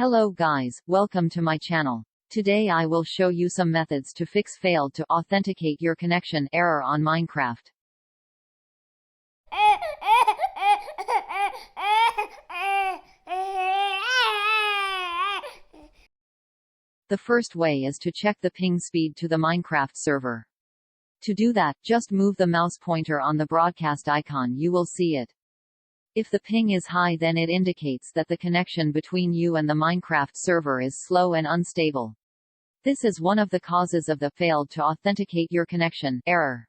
Hello guys, welcome to my channel. Today I will show you some methods to fix failed to authenticate your connection error on Minecraft. The first way is to check the ping speed to the Minecraft server. To do that, just move the mouse pointer on the broadcast icon, you will see it. If the ping is high, then it indicates that the connection between you and the Minecraft server is slow and unstable. This is one of the causes of the failed to authenticate your connection error.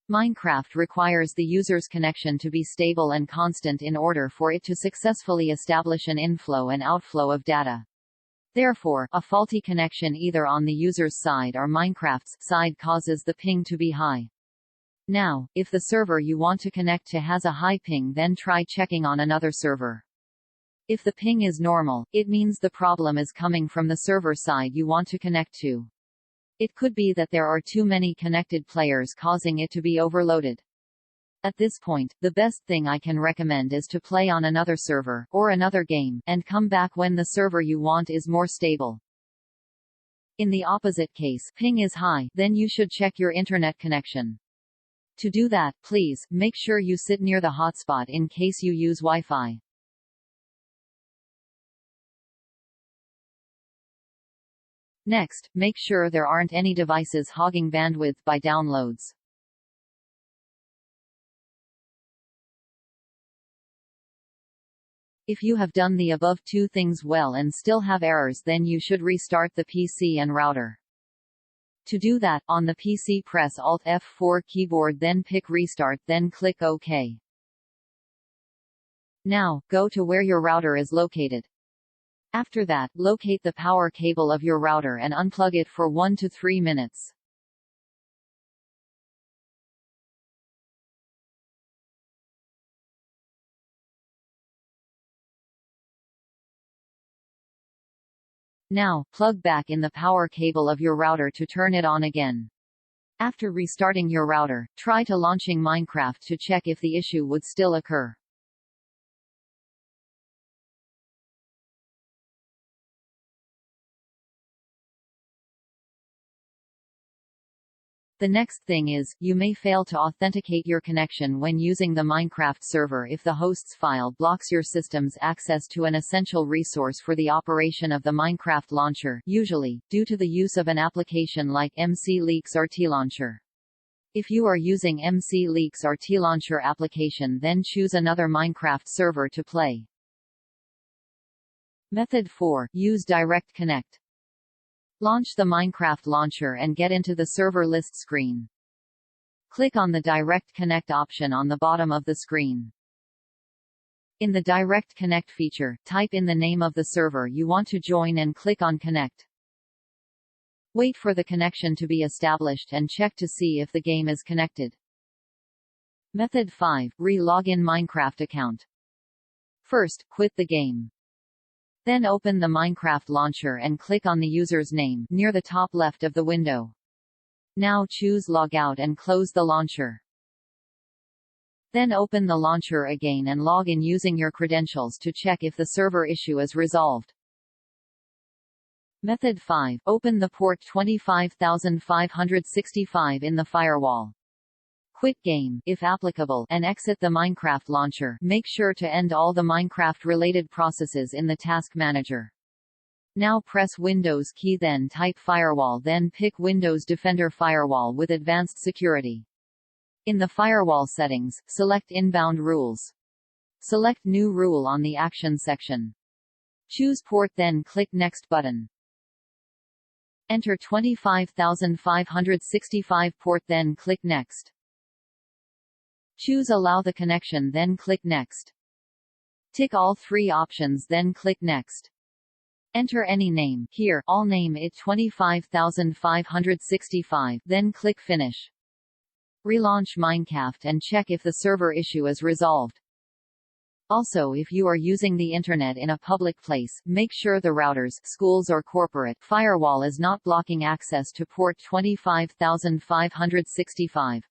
Minecraft requires the user's connection to be stable and constant in order for it to successfully establish an inflow and outflow of data. Therefore, a faulty connection either on the user's side or Minecraft's side causes the ping to be high. Now, if the server you want to connect to has a high ping, then try checking on another server. If the ping is normal, it means the problem is coming from the server side you want to connect to. It could be that there are too many connected players causing it to be overloaded. At this point, the best thing I can recommend is to play on another server, or another game, and come back when the server you want is more stable. In the opposite case, ping is high, then you should check your internet connection. To do that, please, make sure you sit near the hotspot in case you use Wi-Fi. Next, make sure there aren't any devices hogging bandwidth by downloads. If you have done the above two things well and still have errors, then you should restart the PC and router. To do that, on the PC press Alt F4 keyboard, then pick Restart, then click OK. Now, go to where your router is located. After that, locate the power cable of your router and unplug it for 1 to 3 minutes. Now, plug back in the power cable of your router to turn it on again. After restarting your router, try to launching Minecraft to check if the issue would still occur. The next thing is, you may fail to authenticate your connection when using the Minecraft server if the host's file blocks your system's access to an essential resource for the operation of the Minecraft launcher, usually, due to the use of an application like MC-Leaks or Tlauncher. If you are using MC-Leaks or Tlauncher application, then choose another Minecraft server to play. Method 4. Use Direct Connect. Launch the Minecraft launcher and get into the server list screen. Click on the Direct Connect option on the bottom of the screen. In the Direct Connect feature, type in the name of the server you want to join and click on Connect. Wait for the connection to be established and check to see if the game is connected. Method 5. Re-login Minecraft account. First, quit the game. Then open the Minecraft launcher and click on the user's name near the top left of the window. Now choose Logout and close the launcher. Then open the launcher again and log in using your credentials to check if the server issue is resolved. Method 5. Open the port 25565 in the firewall. Quit game, if applicable, and exit the Minecraft launcher. Make sure to end all the Minecraft-related processes in the task manager. Now press Windows key, then type Firewall, then pick Windows Defender Firewall with advanced security. In the firewall settings, select Inbound Rules. Select New Rule on the Action section. Choose Port, then click Next button. Enter 25565 port, then click Next. Choose Allow the connection, then click Next. Tick all three options, then click Next. Enter any name, here, I'll name it 25565, then click Finish. Relaunch Minecraft and check if the server issue is resolved. Also, if you are using the internet in a public place, make sure the router's schools or corporate firewall is not blocking access to port 25565.